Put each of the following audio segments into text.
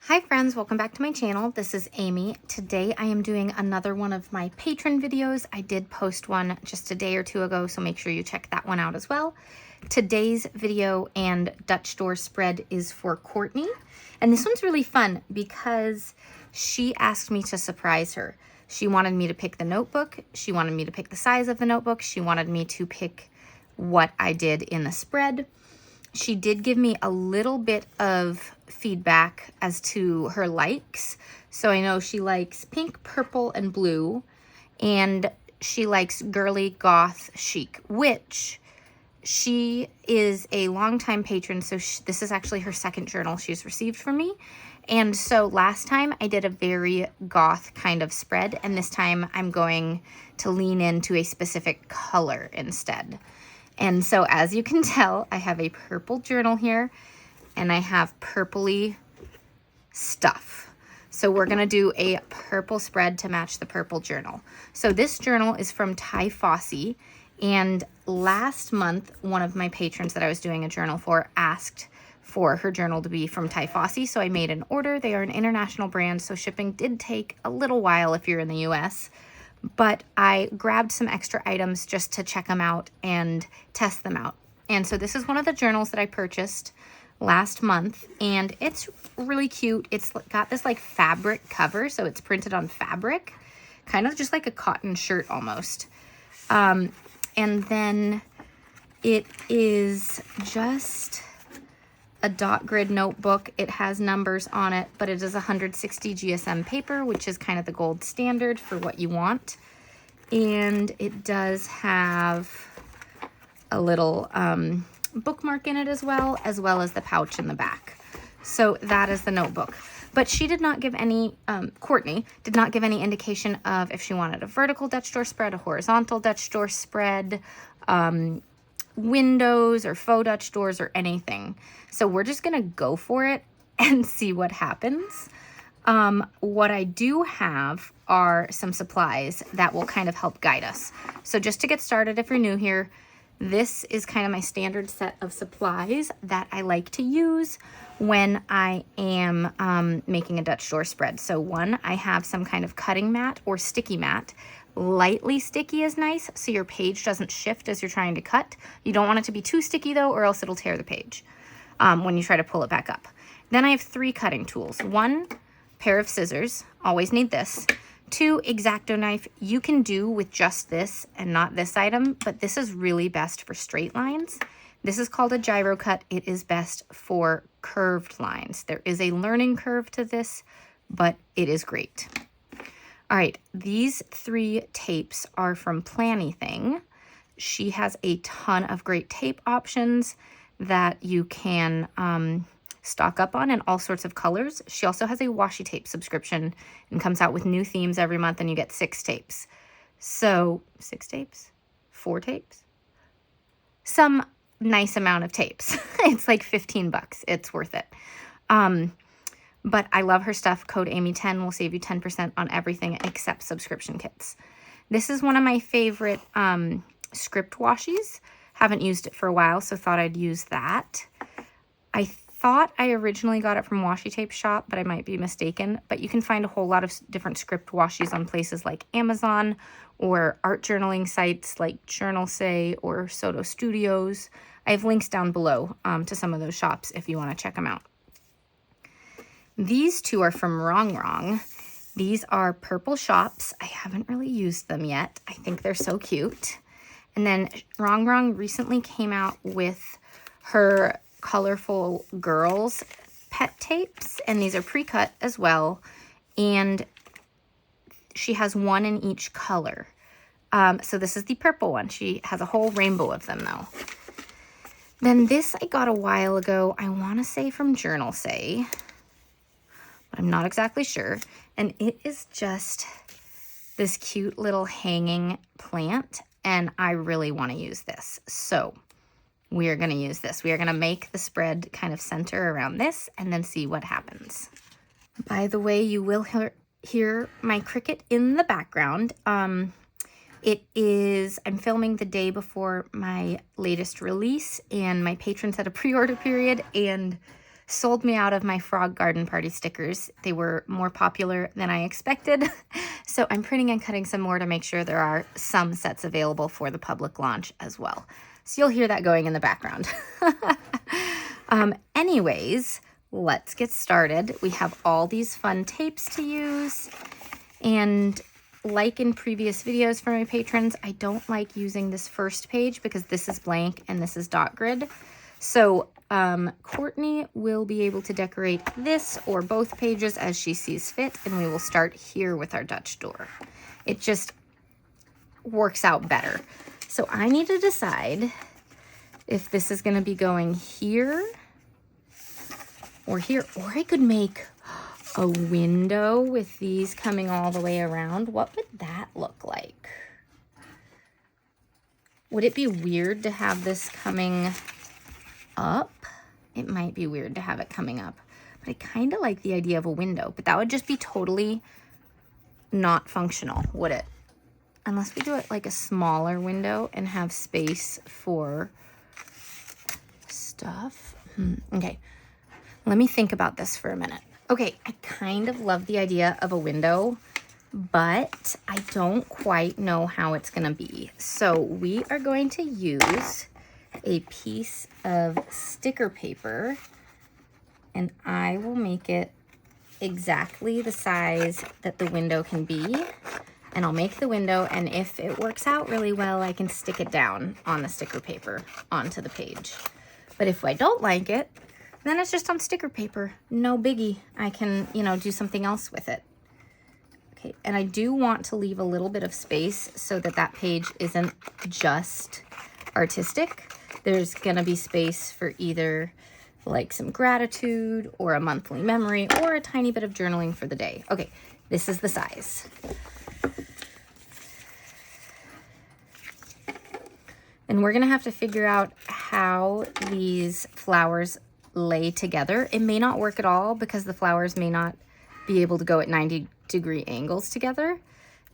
Hi friends, welcome back to my channel. This is Amy. Today I am doing another one of my patron videos. I did post one just a day or two ago, so make sure you check that one out as well. Today's video and Dutch door spread is for Courtney. And this one's really fun because she asked me to surprise her. She wanted me to pick the notebook. She wanted me to pick the size of the notebook. She wanted me to pick what I did in the spread. She did give me a little bit of feedback as to her likes. So I know she likes pink, purple, and blue, and she likes girly, goth, chic, which she is a longtime patron. So this is actually her second journal she's received from me. And so last time I did a very goth kind of spread, and this time I'm going to lean into a specific color instead. And so as you can tell, I have a purple journal here and I have purpley stuff. So we're gonna do a purple spread to match the purple journal. So this journal is from Ty Fossey, and last month, one of my patrons that I was doing a journal for asked for her journal to be from Ty Fossey. So I made an order. They are an international brand, so shipping did take a little while if you're in the US. But I grabbed some extra items just to check them out and test them out. And so this is one of the journals that I purchased last month, and it's really cute. It's got this like fabric cover, so it's printed on fabric, kind of just like a cotton shirt almost. And then it is just a dot grid notebook. It has numbers on it, but it is 160 GSM paper, which is kind of the gold standard for what you want. And it does have a little bookmark in it as well as the pouch in the back. So that is the notebook. But she did not give any, Courtney did not give any indication of if she wanted a vertical Dutch door spread, a horizontal Dutch door spread, windows or faux Dutch doors or anything. So we're just gonna go for it and see what happens. What I do have are some supplies that will kind of help guide us. So just to get started, if you're new here, this is kind of my standard set of supplies that I like to use when I am making a Dutch door spread. So one, I have some kind of cutting mat or sticky mat. Lightly sticky is nice, so your page doesn't shift as you're trying to cut. You don't want it to be too sticky though, or else it'll tear the page when you try to pull it back up. Then I have 3 cutting tools. 1 pair of scissors, always need this. 2 X-Acto knife. You can do with just this and not this item, but this is really best for straight lines. This is called a gyro cut. It is best for curved lines. There is a learning curve to this, but it is great. All right, these 3 tapes are from Finalizing. She has a ton of great tape options that you can stock up on in all sorts of colors. She also has a washi tape subscription and comes out with new themes every month, and you get 6 tapes. So 6 tapes? 4 tapes? Some nice amount of tapes. It's like 15 bucks. It's worth it. But I love her stuff. Code Amy10 will save you 10% on everything except subscription kits. This is one of my favorite script washies. Haven't used it for a while, so thought I'd use that. I thought I originally got it from Washi Tape Shop, but I might be mistaken. But you can find a whole lot of different script washies on places like Amazon or art journaling sites like Journal Say or Soto Studios. I have links down below to some of those shops if you want to check them out. These 2 are from Wrong. These are purple shops. I haven't really used them yet. I think they're so cute. And then Wrong recently came out with her colorful girls pet tapes, and these are pre-cut as well. And she has 1 in each color. So this is the purple one. She has a whole rainbow of them though. Then this I got a while ago. I want to say from Journal Say, but I'm not exactly sure. And it is just this cute little hanging plant, and I really want to use this. So we are going to use this. We are going to make the spread kind of center around this and then see what happens. By the way, you will hear my cricket in the background. I'm filming the day before my latest release, and my patrons had a pre-order period, and sold me out of my frog garden party stickers. They were more popular than I expected. So I'm printing and cutting some more to make sure there are some sets available for the public launch as well. So you'll hear that going in the background. Anyways, let's get started. We have all these fun tapes to use. And like in previous videos for my patrons, I don't like using this first page because this is blank and this is dot grid. So Courtney will be able to decorate this or both pages as she sees fit, and we will start here with our Dutch door. It just works out better. So I need to decide if this is going to be going here or here, or I could make a window with these coming all the way around. What would that look like? Would it be weird to have this coming up? It might be weird to have it coming up, but I kind of like the idea of a window, but that would just be totally not functional, would it? Unless we do it like a smaller window and have space for stuff. Okay, let me think about this for a minute. Okay, I kind of love the idea of a window, but I don't quite know how it's gonna be. So we are going to use a piece of sticker paper, and I will make it exactly the size that the window can be. And I'll make the window, and if it works out really well, I can stick it down on the sticker paper onto the page. But if I don't like it, then it's just on sticker paper. No biggie. I can, you know, do something else with it. Okay, and I do want to leave a little bit of space so that that page isn't just artistic. There's gonna be space for either like some gratitude or a monthly memory or a tiny bit of journaling for the day. Okay, this is the size. And we're gonna have to figure out how these flowers lay together. It may not work at all because the flowers may not be able to go at 90-degree angles together,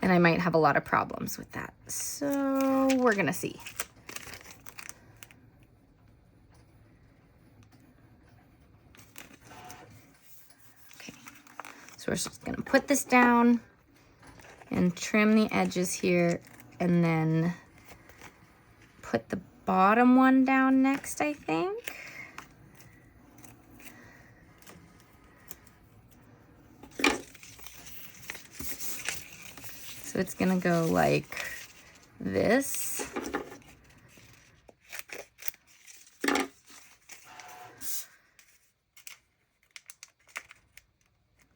and I might have a lot of problems with that. So we're gonna see. Okay, so we're just gonna put this down and trim the edges here, and then put the bottom one down next, I think. So it's gonna go like this.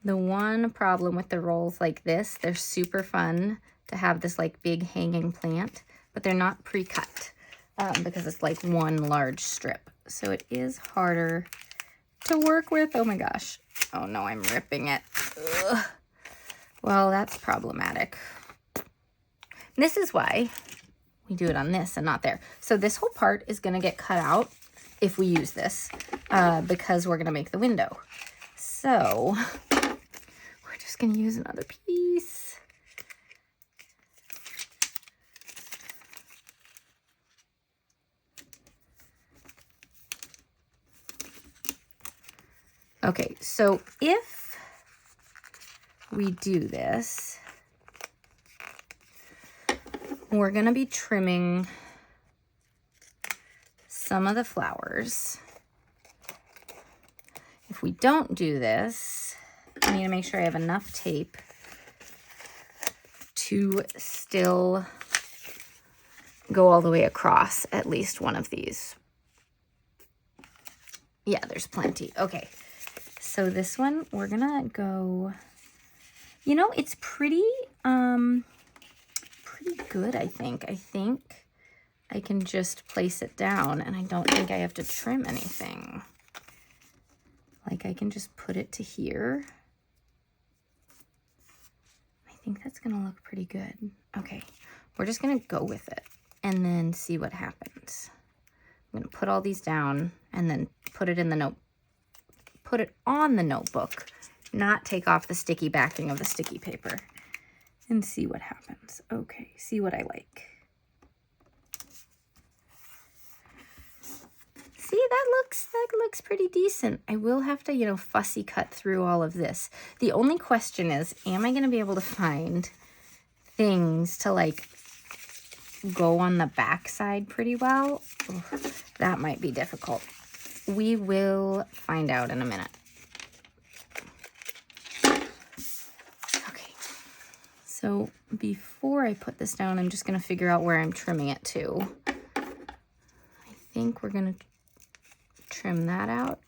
The one problem with the rolls like this, they're super fun to have this like big hanging plant, but they're not pre-cut because it's like one large strip. So it is harder to work with. Oh my gosh. Oh no, I'm ripping it. Ugh. Well, that's problematic. This is why we do it on this and not there. So this whole part is gonna get cut out if we use this because we're gonna make the window. So we're just gonna use another piece. Okay, so if we do this, we're gonna be trimming some of the flowers. If we don't do this, I need to make sure I have enough tape to still go all the way across at least one of these. Yeah, there's plenty. Okay, so this one, we're gonna go, you know, it's pretty good, I think. I think I can just place it down, and I don't think I have to trim anything. Like, I can just put it to here. I think that's gonna look pretty good. Okay, we're just gonna go with it and then see what happens. I'm gonna put all these down and then put it in the put it on the notebook, not take off the sticky backing of the sticky paper, and see what happens. Okay, see what I like. See, that looks pretty decent. I will have to, you know, fussy cut through all of this. The only question is, am I going to be able to find things to like go on the back side pretty well? Ugh, that might be difficult. We will find out in a minute. Okay, so before I put this down, I'm just going to figure out where I'm trimming it to. I think we're going to trim that out.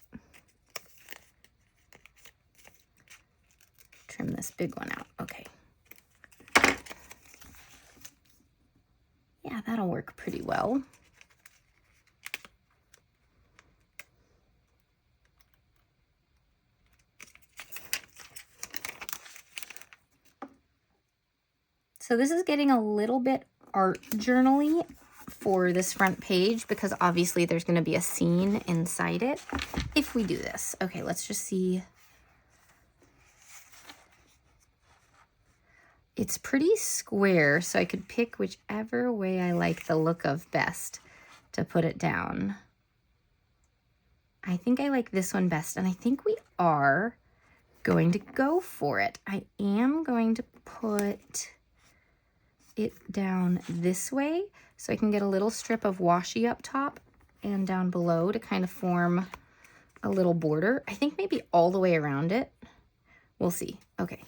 Trim this big one out. Okay. Yeah, that'll work pretty well. So this is getting a little bit art journal-y for this front page because obviously there's going to be a scene inside it if we do this. Okay, let's just see. It's pretty square, so I could pick whichever way I like the look of best to put it down. I think I like this one best, and I think we are going to go for it. I am going to put it down this way so I can get a little strip of washi up top and down below to kind of form a little border. I think maybe all the way around it. We'll see. Okay.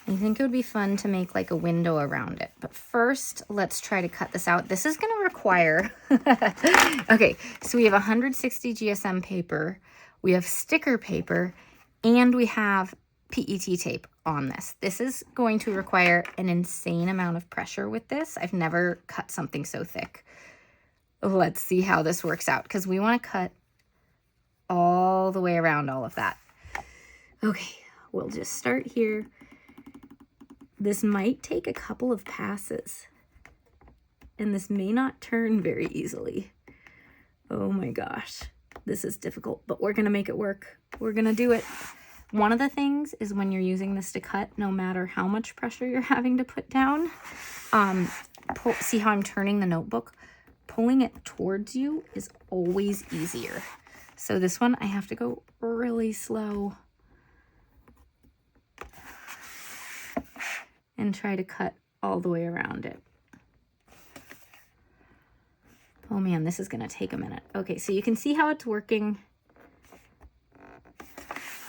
I think it would be fun to make like a window around it. But first, let's try to cut this out. This is going to require... Okay, so we have 160 GSM paper, we have sticker paper, and we have PET tape on this. This is going to require an insane amount of pressure with this. I've never cut something so thick. Let's see how this works out, because we want to cut all the way around all of that. Okay, we'll just start here. This might take a couple of passes, and this may not turn very easily. Oh my gosh, this is difficult, but we're gonna make it work. We're gonna do it. One of the things is when you're using this to cut, no matter how much pressure you're having to put down, see how I'm turning the notebook? Pulling it towards you is always easier. So this one, I have to go really slow and try to cut all the way around it. Oh man, this is gonna take a minute. Okay, so you can see how it's working.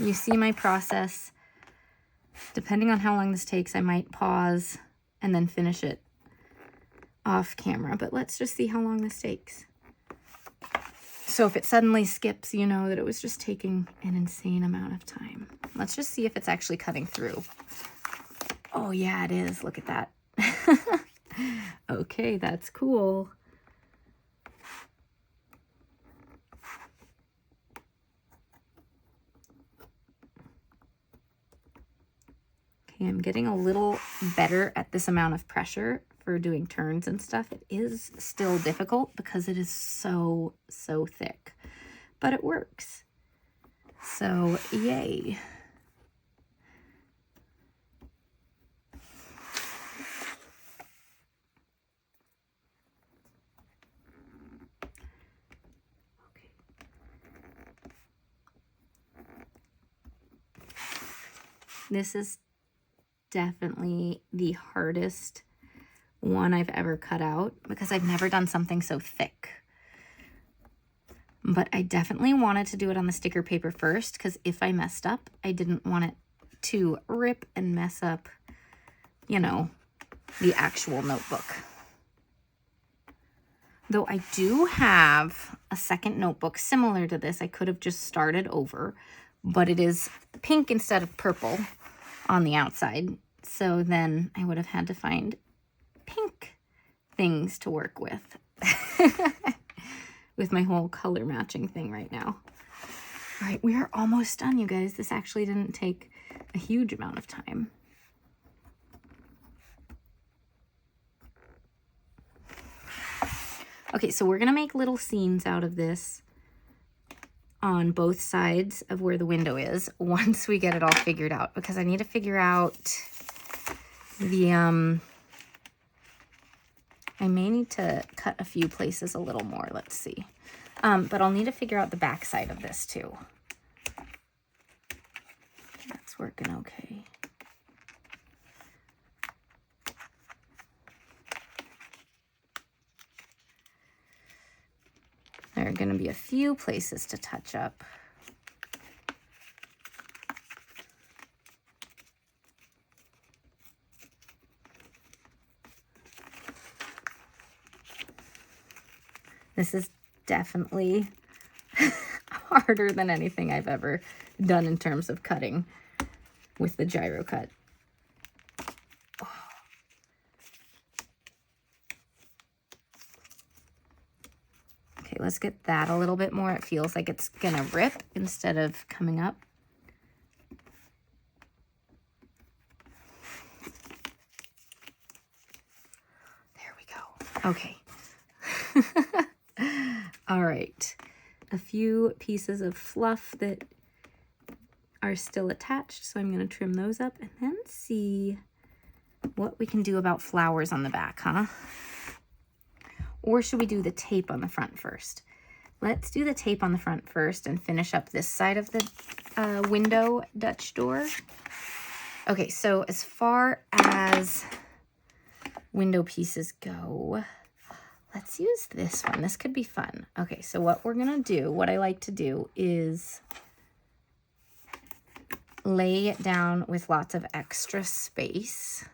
You see my process. Depending on how long this takes, I might pause and then finish it off camera, but let's just see how long this takes. So if it suddenly skips, you know that it was just taking an insane amount of time. Let's just see if it's actually cutting through. Oh yeah, it is. Look at that. Okay, that's cool. Okay, I'm getting a little better at this amount of pressure for doing turns and stuff. It is still difficult because it is so thick, but it works. So yay. This is definitely the hardest one I've ever cut out because I've never done something so thick. But I definitely wanted to do it on the sticker paper first because if I messed up, I didn't want it to rip and mess up, you know, the actual notebook. Though I do have a second notebook similar to this. I could have just started over, but it is pink instead of purple on the outside. So then I would have had to find pink things to work with. With my whole color matching thing right now. All right, we are almost done, you guys. This actually didn't take a huge amount of time. Okay, so we're gonna make little scenes out of this on both sides of where the window is once we get it all figured out, because I need to figure out I may need to cut a few places a little more. Let's see. But I'll need to figure out the back side of this too. That's working okay. There are going to be a few places to touch up. This is definitely harder than anything I've ever done in terms of cutting with the gyro cut. Okay, let's get that a little bit more. It feels like it's gonna rip instead of coming up. There we go. Okay. All right, a few pieces of fluff that are still attached, so I'm going to trim those up and then see what we can do about flowers on the back, huh? Or should we do the tape on the front first? Let's do the tape on the front first and finish up this side of the window Dutch door. Okay, so as far as window pieces go, let's use this one. This could be fun. Okay, so what we're gonna do, what I like to do is lay it down with lots of extra space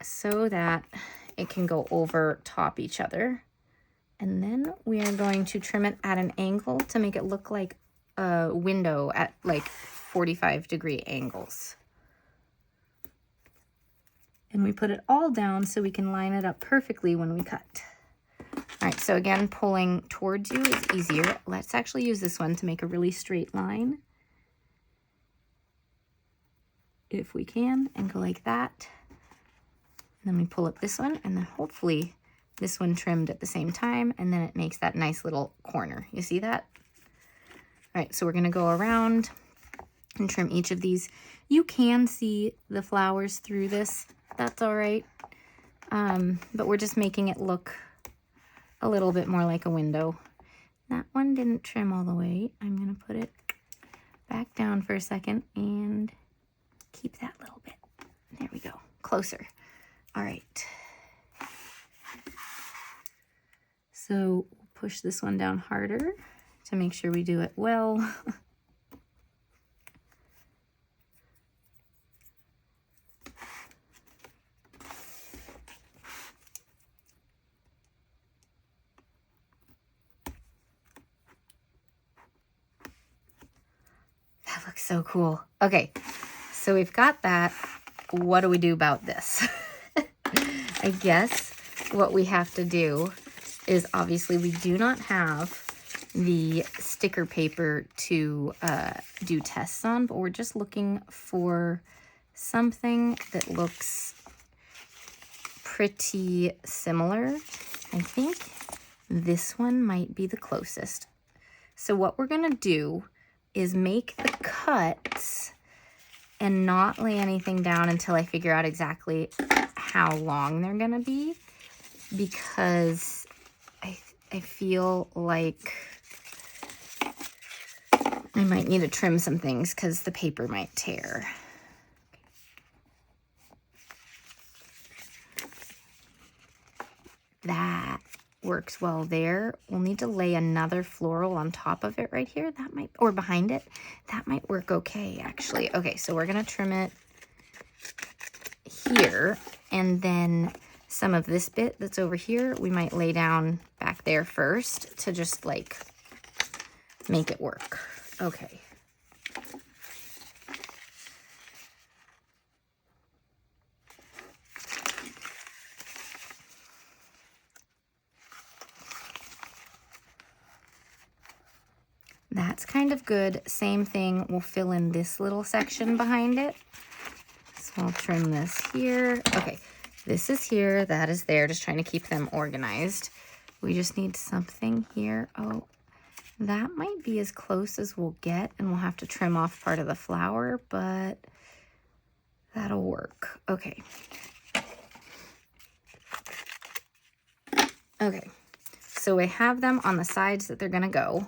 so that it can go over top each other. And then we are going to trim it at an angle to make it look like a window at like 45-degree angles. And we put it all down so we can line it up perfectly when we cut. All right, so again, pulling towards you is easier. Let's actually use this one to make a really straight line, if we can, and go like that. And then we pull up this one, and then hopefully this one trimmed at the same time, and then it makes that nice little corner. You see that? All right, so we're gonna go around and trim each of these. You can see the flowers through this. That's all right. But we're just making it look a little bit more like a window. That one didn't trim all the way. I'm gonna put it back down for a second and keep that little bit. There we go, closer. All right. So we'll push this one down harder to make sure we do it well. That looks so cool. Okay, so we've got that. What do we do about this? I guess what we have to do is, obviously we do not have the sticker paper to do tests on, but we're just looking for something that looks pretty similar. I think this one might be the closest. So what we're gonna do is make the cuts and not lay anything down until I figure out exactly how long they're gonna be, because I feel like I might need to trim some things because the paper might tear. That works well there. We'll need to lay another floral on top of it right here. That might, or behind it. That might work okay, actually. Okay, so we're gonna trim it here, and then some of this bit that's over here, we might lay down back there first to just like make it work. Okay. That's kind of good. Same thing, we'll fill in this little section behind it. So I'll trim this here. Okay, this is here, that is there, just trying to keep them organized. We just need something here. Oh, that might be as close as we'll get, and we'll have to trim off part of the flower, but That'll work. Okay. Okay. So we have them on the sides that they're going to go.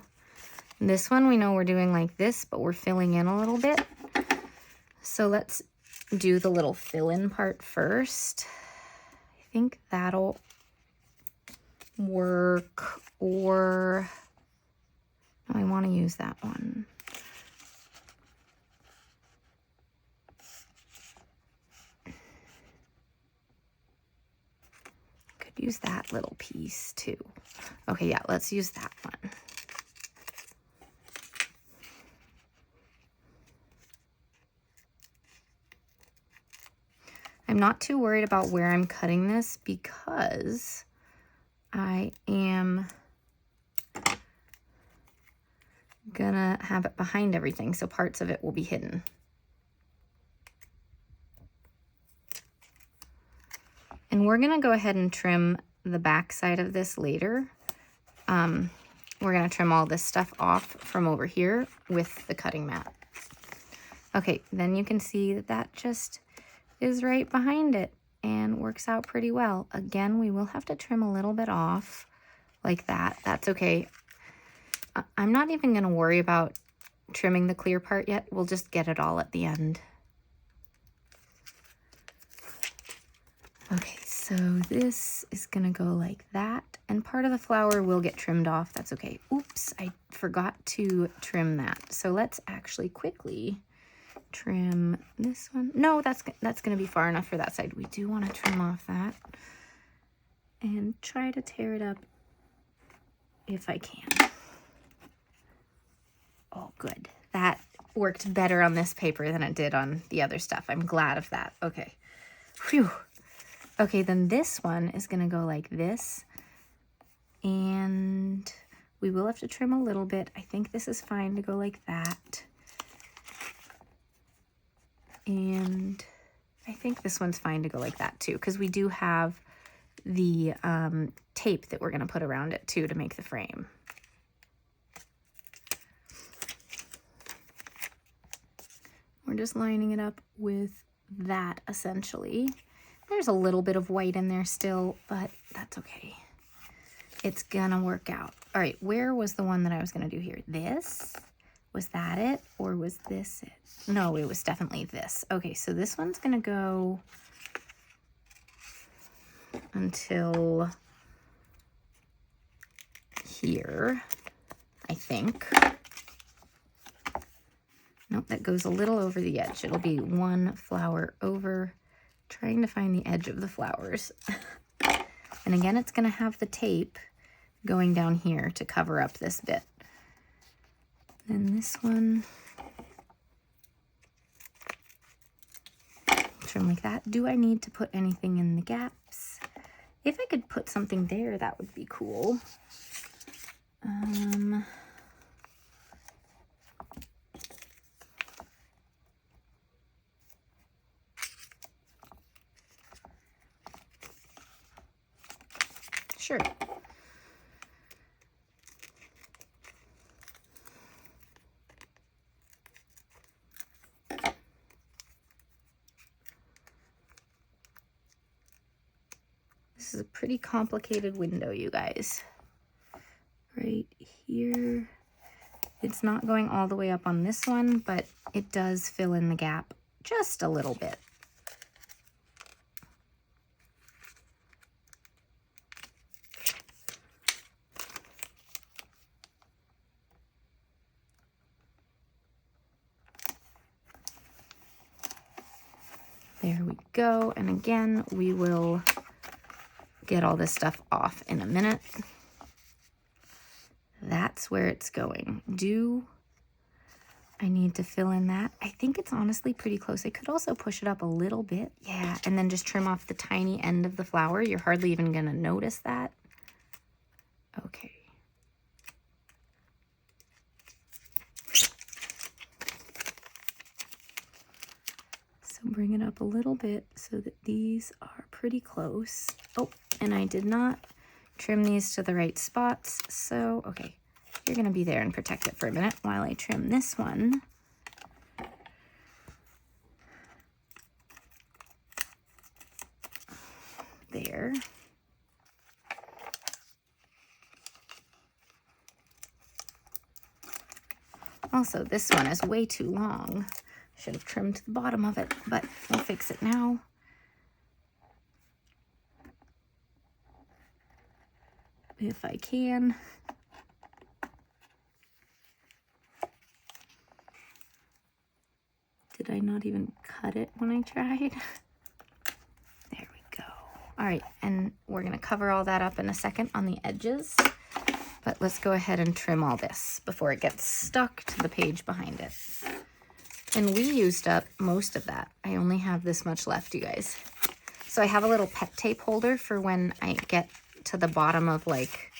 This one we know we're doing like this, but we're filling in a little bit. So let's do the little fill-in part first. I think that'll work, or I want to use that one. Could use that little piece too. Okay, yeah, let's use that one. I'm not too worried about where I'm cutting this because I am gonna have it behind everything, so parts of it will be hidden. And we're gonna go ahead and trim the back side of this later. We're gonna trim all this stuff off from over here with the cutting mat. Okay, then you can see that that just is right behind it and works out pretty well. Again, we will have to trim a little bit off like that. That's okay. I'm not even going to worry about trimming the clear part yet. We'll just get it all at the end. Okay, so this is going to go like that, and part of the flower will get trimmed off. That's okay. Oops, I forgot to trim that. So let's actually quickly trim this one. No, that's going to be far enough for that side. We do want to trim off that and try to tear it up if I can. Oh, good. That worked better on this paper than it did on the other stuff. I'm glad of that. Okay. Phew. Okay, then this one is going to go like this. And we will have to trim a little bit. I think this is fine to go like that. And I think this one's fine to go like that too, because we do have the tape that we're going to put around it too to make the frame. We're just lining it up with that essentially. There's a little bit of white in there still, but that's okay. It's gonna work out. All right, where was the one that I was gonna do here? This? Was that it? Or was this it? No, it was definitely this. Okay, so this one's gonna go until here, I think. Nope, that goes a little over the edge. It'll be one flower over, trying to find the edge of the flowers. And again, it's gonna have the tape going down here to cover up this bit. Then this one, trim like that. Do I need to put anything in the gaps? If I could put something there, that would be cool. Sure. This is a pretty complicated window, you guys. Right here. It's not going all the way up on this one, but it does fill in the gap just a little bit. There we go. And again, we will get all this stuff off in a minute. That's where it's going. Do I need to fill in that? I think it's honestly pretty close. I could also push it up a little bit. Yeah, and then just trim off the tiny end of the flower. You're hardly even going to notice that. Okay. Bring it up a little bit so that these are pretty close. Oh, and I did not trim these to the right spots. So, okay, you're gonna be there and protect it for a minute while I trim this one. there. Also, this one is way too long. Should have trimmed the bottom of it, but we'll fix it now. If I can. Did I not even cut it when I tried? There we go. All right, and we're gonna cover all that up in a second on the edges, but let's go ahead and trim all this before it gets stuck to the page behind it. And we used up most of that. I only have this much left, you guys. So I have a little pet tape holder for when I get to the bottom of like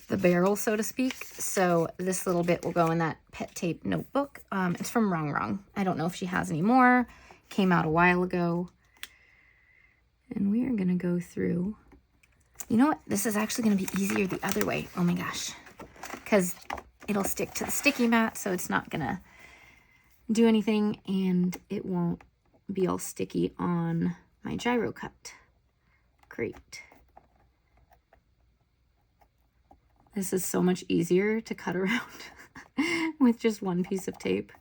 the barrel, so to speak. So this little bit will go in that pet tape notebook. It's from Wrong Wrong. I don't know if she has any more. Came out a while ago. And we are gonna go through. You know what? This is actually gonna be easier the other way. Oh my gosh. Because it'll stick to the sticky mat, so it's not gonna do anything, and it won't be all sticky on my gyro cut. Great. This is so much easier to cut around with just one piece of tape.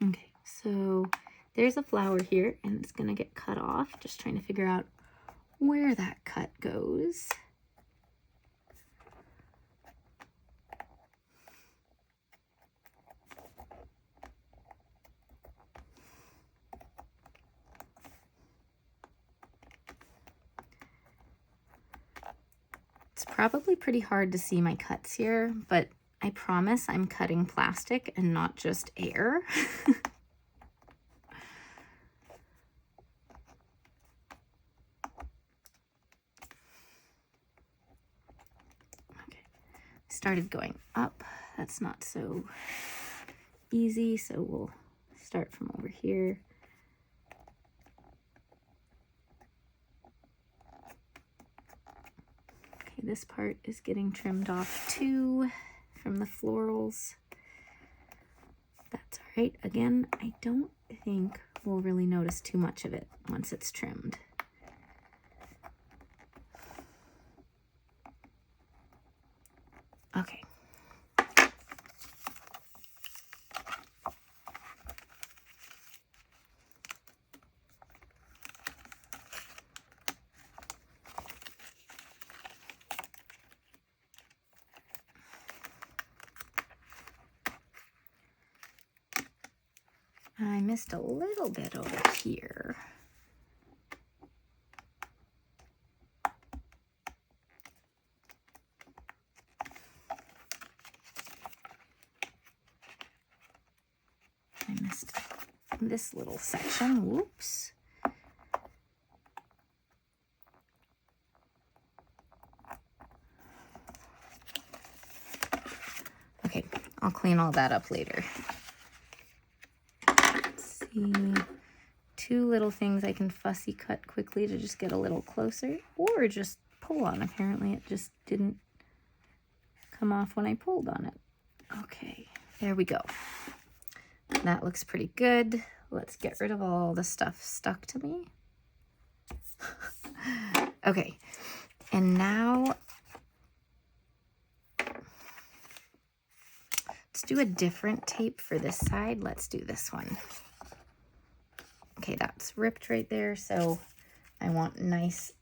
Okay, so there's a flower here, and it's gonna get cut off. Just trying to figure out where that cut goes. It's probably pretty hard to see my cuts here, but I promise I'm cutting plastic and not just air. Okay, started going up. That's not so easy, so we'll start from over here. This part is getting trimmed off too from the florals. That's all right. Again, I don't think we'll really notice too much of it once it's trimmed. Okay. I missed a little bit over here. I missed this little section. Whoops. Okay, I'll clean all that up later. Two little things I can fussy cut quickly to just get a little closer, or just pull on. Apparently it just didn't come off when I pulled on it. Okay, there we go. That looks pretty good. Let's get rid of all the stuff stuck to me. Okay, and now let's do a different tape for this side. Let's do this one. Okay, that's ripped right there, so I want nice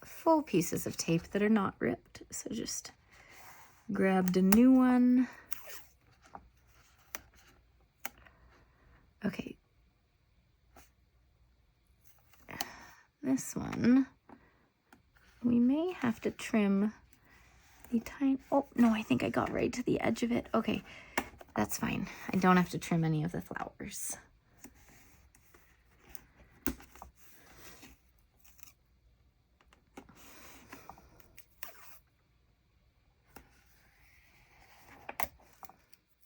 full pieces of tape that are not ripped. So just grabbed a new one. Okay. This one, we may have to trim the tiny, oh no, I think I got right to the edge of it. Okay, that's fine. I don't have to trim any of the flowers.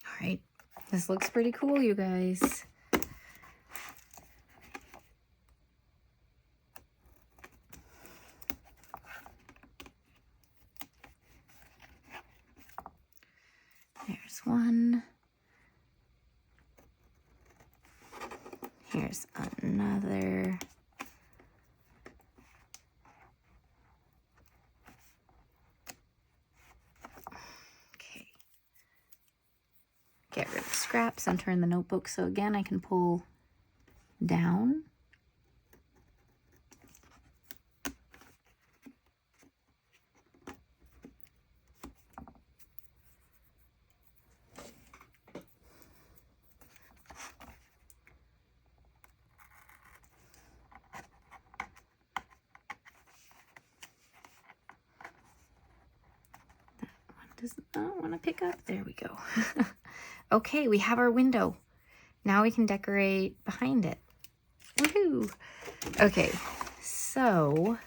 All right, this looks pretty cool, you guys. Here's another. Okay. Get rid of scraps and turn the notebook. So again, I can pull down. Does not want to pick up. There we go. Okay, we have our window. Now we can decorate behind it. Woohoo! Okay, so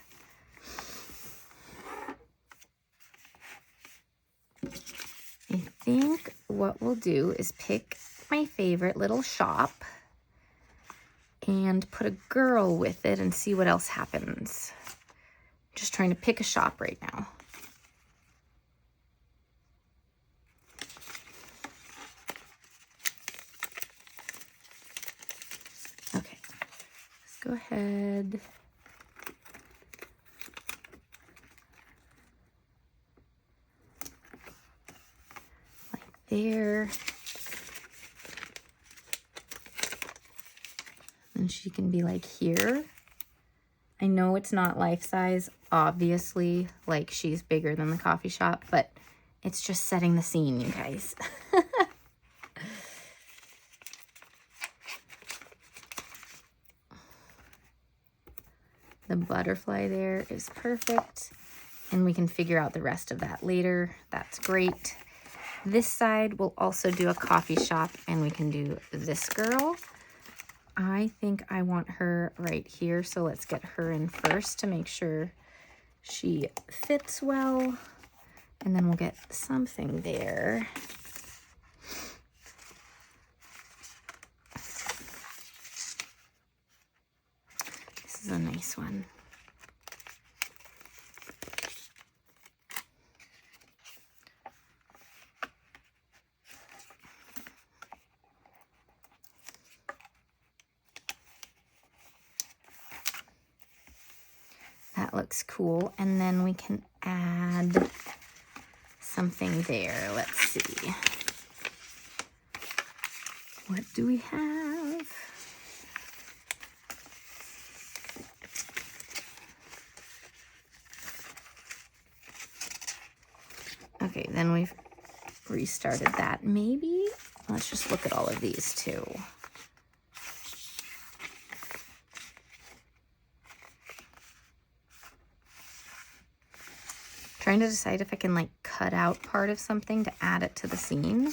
I think what we'll do is pick my favorite little shop and put a girl with it and see what else happens. Just trying to pick a shop right now. Okay, let's go ahead. Like there. And she can be like here. I know it's not life size, obviously, like she's bigger than the coffee shop, but it's just setting the scene, you guys. The butterfly there is perfect, and we can figure out the rest of that later. That's great. This side we'll also do a coffee shop, and we can do this girl. I think I want her right here, so let's get her in first to make sure she fits well, and then we'll get something there. This is a nice one. That looks cool. And then we can add something there. Let's see. What do we have? Okay, then we've restarted that. Maybe let's just look at all of these too. Trying to decide if I can like cut out part of something to add it to the scene.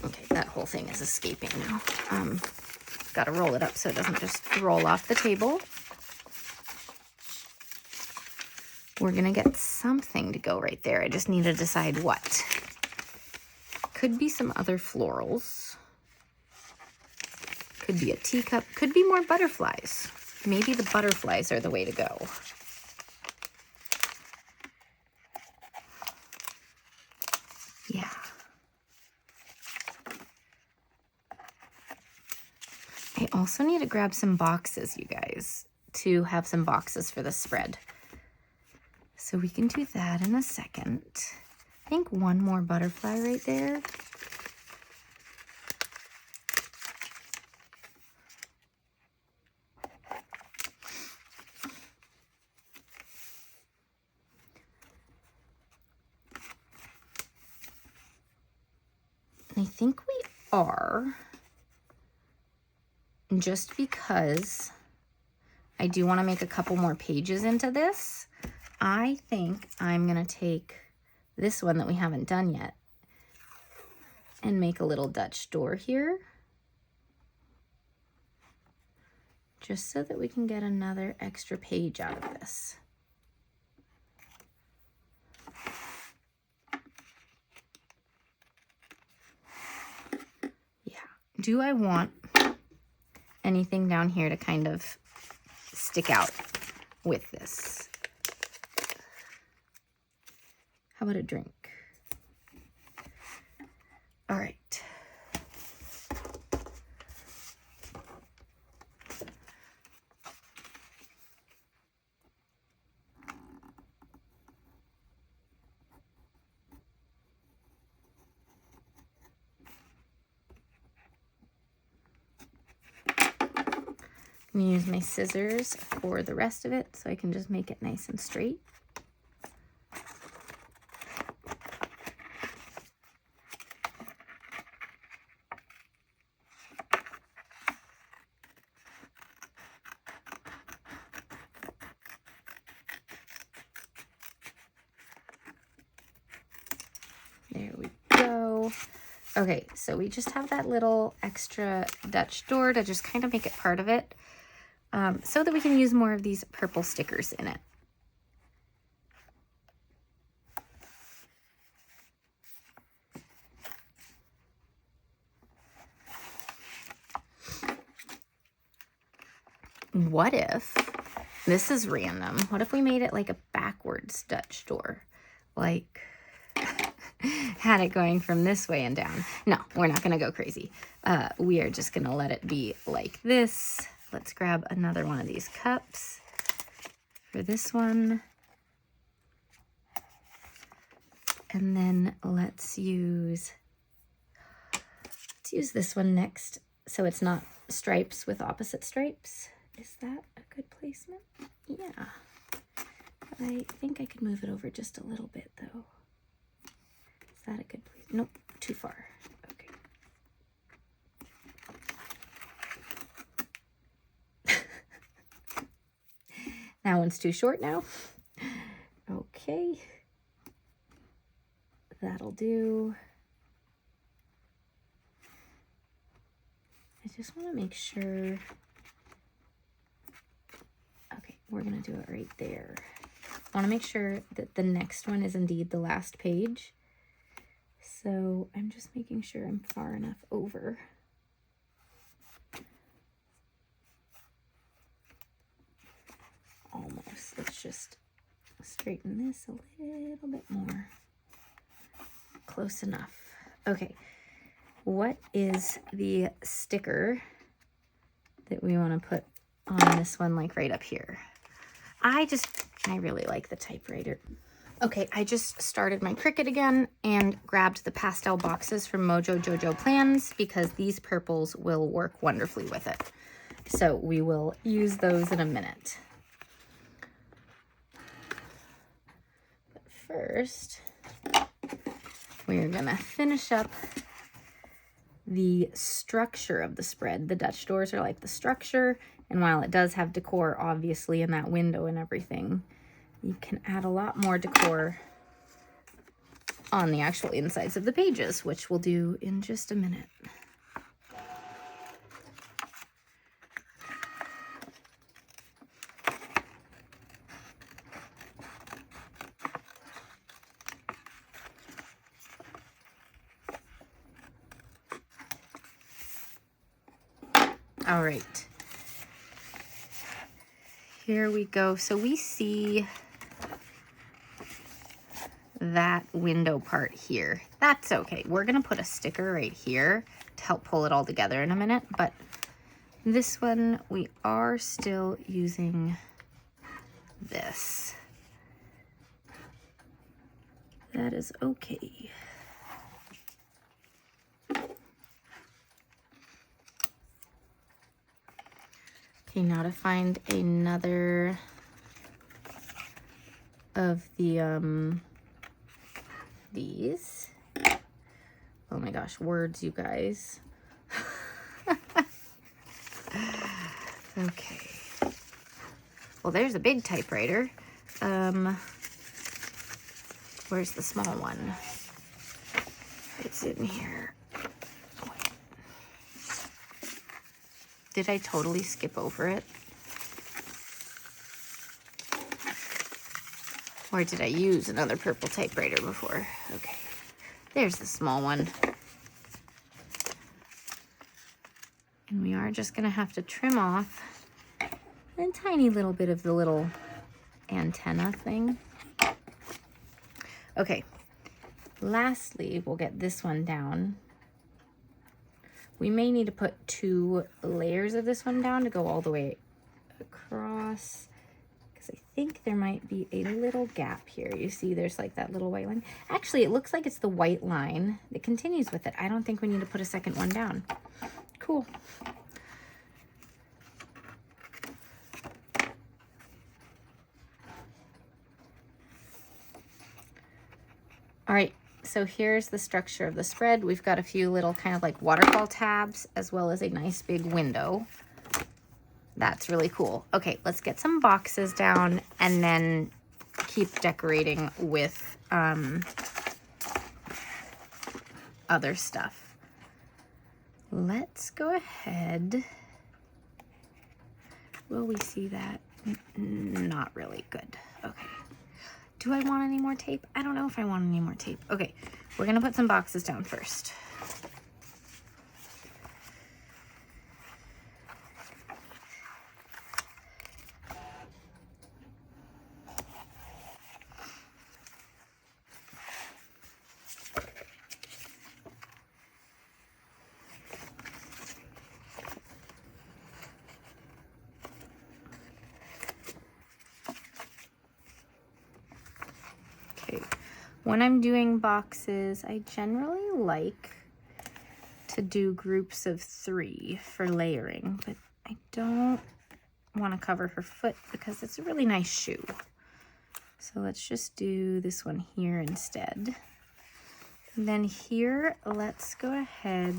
Okay, that whole thing is escaping now. Gotta roll it up so it doesn't just roll off the table. We're gonna get something to go right there. I just need to decide what. Could be some other florals. Could be a teacup. Could be more butterflies. Maybe the butterflies are the way to go. Yeah. I also need to grab some boxes, you guys, to have some boxes for the spread. So we can do that in a second. I think one more butterfly right there. I think we are, just because I do want to make a couple more pages into this. I think I'm going to take this one that we haven't done yet and make a little Dutch door here, just so that we can get another extra page out of this. Yeah. Do I want anything down here to kind of stick out with this? How about a drink? All right. I'm gonna use my scissors for the rest of it so I can just make it nice and straight. There we go. Okay, so we just have that little extra Dutch door to just kind of make it part of it, so that we can use more of these purple stickers in it. What if, this is random, what if we made it like a backwards Dutch door? Like, had it going from this way and down. No, we're not gonna go crazy. We are just gonna let it be like this. Let's grab another one of these cups for this one. And then let's use this one next, so it's not stripes with opposite stripes. Is that a good placement? Yeah. I think I could move it over just a little bit though. Is that a good place? Nope, too far. Okay. That one's too short now. Okay. That'll do. I just want to make sure. Okay, we're going to do it right there. I want to make sure that the next one is indeed the last page. So I'm just making sure I'm far enough over. Almost. Let's just straighten this a little bit more. Close enough. Okay. What is the sticker that we want to put on this one, like right up here? I really like the typewriter. Okay, I just started my Cricut again and grabbed the pastel boxes from Mojo Jojo Plans because these purples will work wonderfully with it. So we will use those in a minute. But first, we're gonna finish up the structure of the spread. The Dutch doors are like the structure, and while it does have decor obviously in that window and everything, you can add a lot more decor on the actual insides of the pages, which we'll do in just a minute. All right, here we go. So we see that window part here. That's okay. We're gonna put a sticker right here to help pull it all together in a minute, but this one we are still using this. That is okay. Okay, now to find another of the these. Oh my gosh, words, you guys. Okay. Well, there's a big typewriter. Where's the small one? It's in here. Did I totally skip over it? Or did I use another purple typewriter before? Okay, there's the small one. And we are just gonna have to trim off a tiny little bit of the little antenna thing. Okay, lastly, we'll get this one down. We may need to put 2 layers of this one down to go all the way across, because I think there might be a little gap here. You see there's like that little white line. Actually, it looks like it's the white line that continues with it. I don't think we need to put a second one down. Cool. right, so here's the structure of the spread. We've got a few little kind of like waterfall tabs, as well as a nice big window. That's really cool. Okay, let's get some boxes down and then keep decorating with other stuff. Let's go ahead. Will we see that? Not really good. Okay. Do I want any more tape? I don't know if I want any more tape. Okay, we're gonna put some boxes down first. When I'm doing boxes, I generally like to do groups of 3 for layering, but I don't want to cover her foot because it's a really nice shoe. So let's just do this one here instead. And then here, let's go ahead,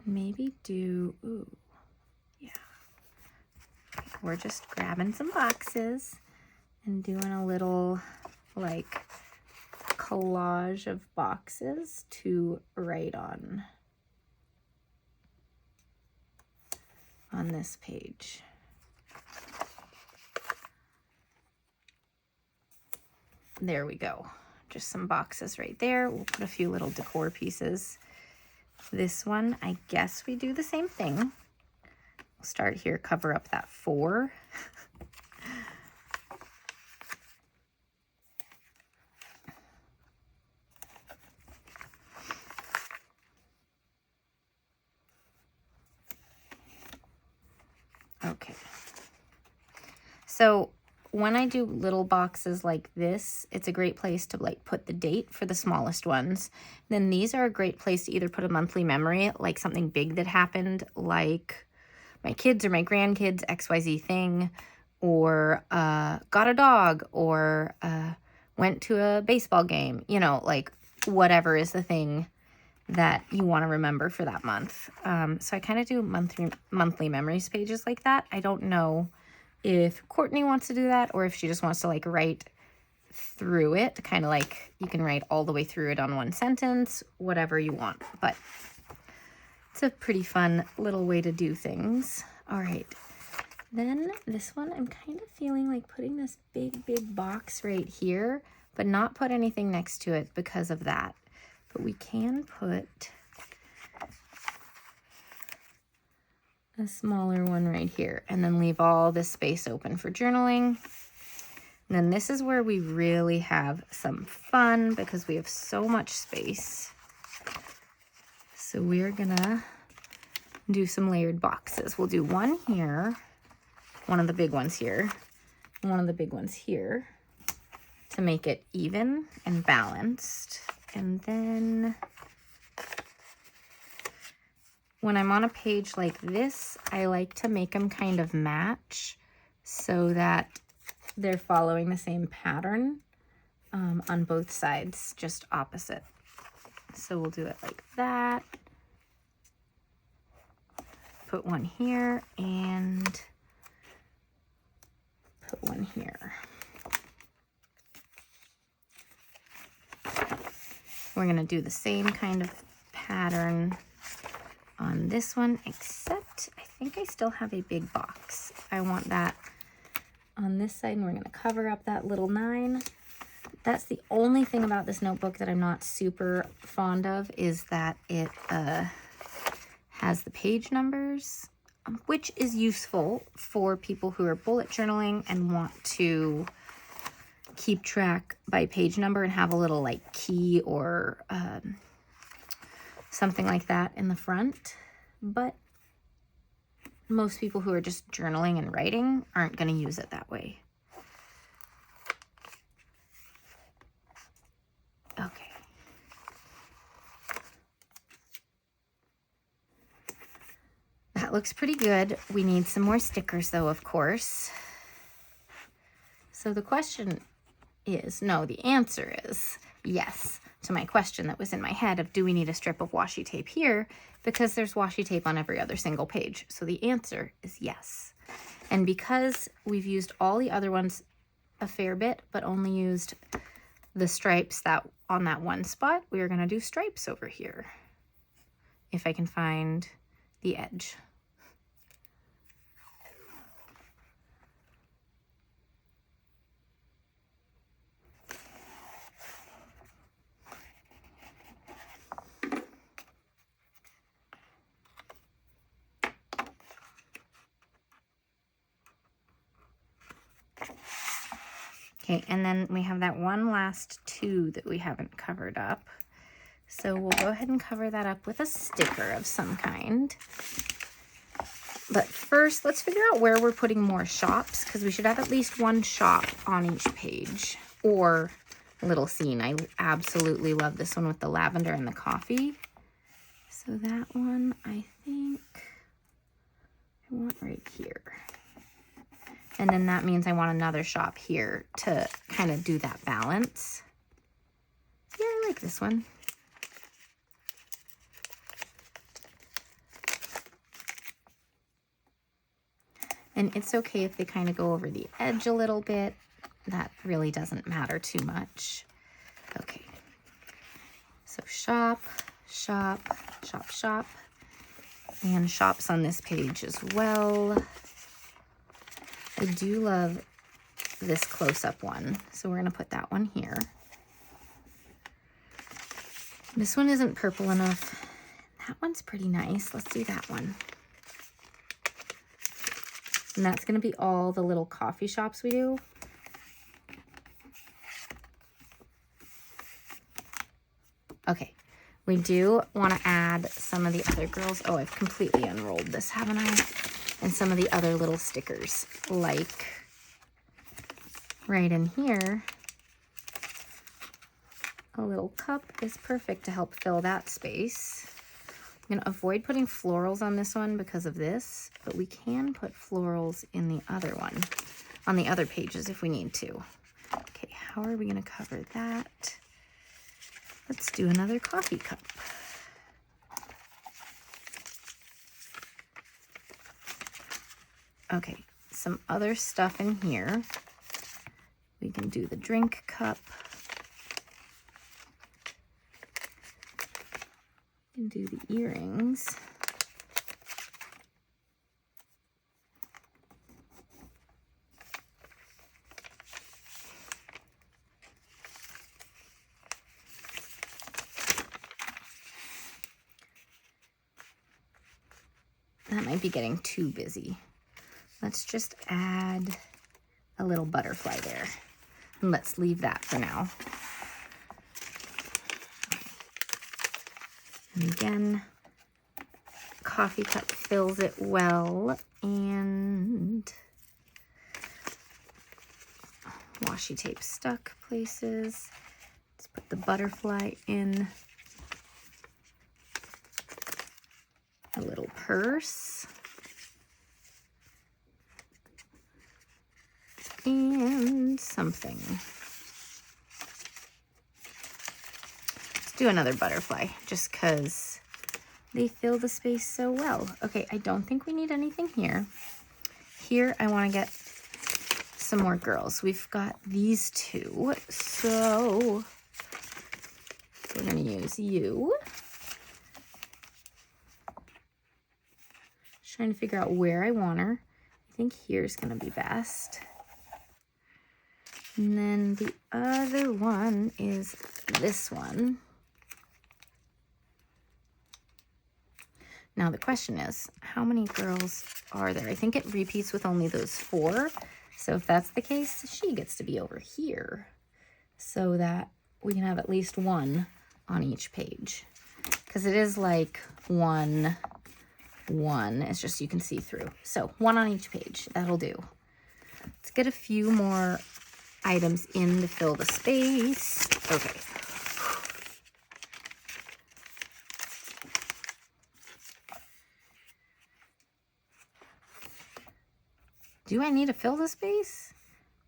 maybe do, ooh, yeah. We're just grabbing some boxes and doing a little like collage of boxes to write on this page. There we go. Just some boxes right there. We'll put a few little decor pieces. This one, I guess we do the same thing. We'll start here, cover up that 4. Okay, so when I do little boxes like this, it's a great place to like put the date for the smallest ones. Then these are a great place to either put a monthly memory, like something big that happened, like my kids or my grandkids XYZ thing, or got a dog, or went to a baseball game, you know, like whatever is the thing that you want to remember for that month. So I kind of do monthly memories pages like that. I don't know if Courtney wants to do that or if she just wants to like write through it, kind of like you can write all the way through it on one sentence, whatever you want. But it's a pretty fun little way to do things. All right. Then this one, I'm kind of feeling like putting this big box right here, but not put anything next to it because of that. But we can put a smaller one right here and then leave all this space open for journaling. And then this is where we really have some fun because we have so much space. So we're gonna do some layered boxes. We'll do one here, one of the big ones here, and one of the big ones here to make it even and balanced. And then when I'm on a page like this, I like to make them kind of match so that they're following the same pattern on both sides, just opposite. So we'll do it like that. Put one here and put one here. We're going to do the same kind of pattern on this one, except I think I still have a big box. I want that on this side, and we're going to cover up that little 9. That's the only thing about this notebook that I'm not super fond of, is that it has the page numbers, which is useful for people who are bullet journaling and want to keep track by page number and have a little like key or something like that in the front. But most people who are just journaling and writing aren't going to use it that way. Okay. That looks pretty good. We need some more stickers though, of course. So the question is, no, the answer is, yes to my question that was in my head of, do we need a strip of washi tape here? Because there's washi tape on every other single page. So the answer is yes. And because we've used all the other ones a fair bit, but only used the stripes that on that one spot, we are going to do stripes over here. If I can find the edge. Okay, and then we have that one last two that we haven't covered up. So we'll go ahead and cover that up with a sticker of some kind. But first, let's figure out where we're putting more shops, because we should have at least one shop on each page, or a little scene. I absolutely love this one with the lavender and the coffee. So that one, I think I want right here. And then that means I want another shop here to kind of do that balance. Yeah, I like this one. And it's okay if they kind of go over the edge a little bit. That really doesn't matter too much. Okay. So shop, shop, shop, shop. And shops on this page as well. I do love this close-up one, so we're going to put that one here. This one isn't purple enough. That one's pretty nice. Let's do that one. And that's going to be all the little coffee shops we do. Okay, we do want to add some of the other girls. Oh, I've completely unrolled this, haven't I? And some of the other little stickers, like right in here, a little cup is perfect to help fill that space. I'm going to avoid putting florals on this one because of this, but we can put florals in the other one, on the other pages if we need to. Okay, how are we going to cover that? Let's do another coffee cup. Okay, some other stuff in here. We can do the drink cup. We can do the earrings. That might be getting too busy. Let's just add a little butterfly there. And let's leave that for now. And again, coffee cup fills it well. And washi tape stuck places. Let's put the butterfly in. A little purse. And something. Let's do another butterfly just because they fill the space so well. Okay, I don't think we need anything here. Here, I want to get some more girls. We've got these two, so we're going to use you. Just trying to figure out where I want her. I think here's going to be best. And then the other one is this one. Now the question is, how many girls are there? I think it repeats with only those 4. So if that's the case, she gets to be over here so that we can have at least one on each page. Because it is like 1, 1. It's just you can see through. So 1 on each page. That'll do. Let's get a few more items in to fill the space. Okay. Do I need to fill the space?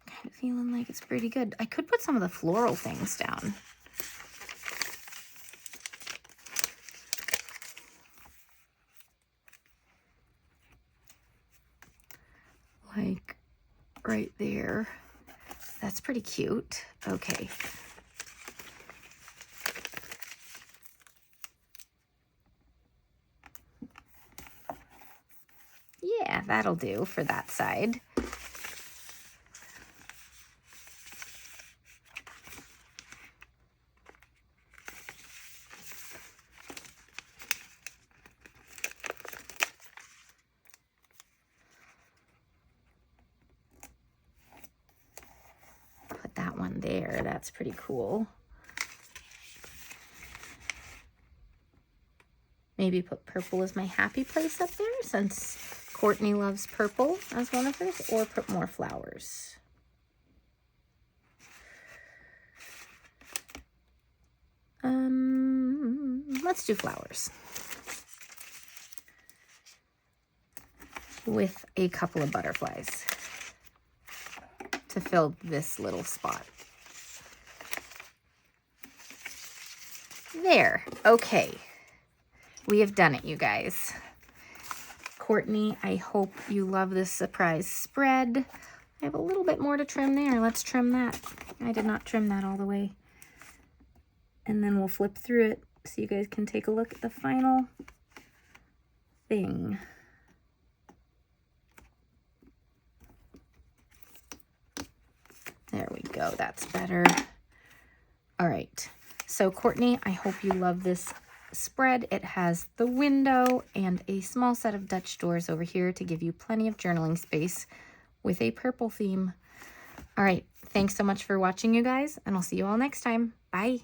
I'm kind of feeling like it's pretty good. I could put some of the floral things down. like right there. That's pretty cute. Okay. Yeah, that'll do for that side. Put that one there. That's pretty cool. Maybe put purple as my happy place up there since Courtney loves purple as one of hers, or put more flowers. Let's do flowers with a couple of butterflies to fill this little spot. There. Okay. We have done it, you guys. Courtney, I hope you love this surprise spread. I have a little bit more to trim there. Let's trim that. I did not trim that all the way. And then we'll flip through it so you guys can take a look at the final thing. There we go. That's better. All right. So Courtney, I hope you love this spread. It has the window and a small set of Dutch doors over here to give you plenty of journaling space with a purple theme. All right. Thanks so much for watching, you guys, and I'll see you all next time. Bye.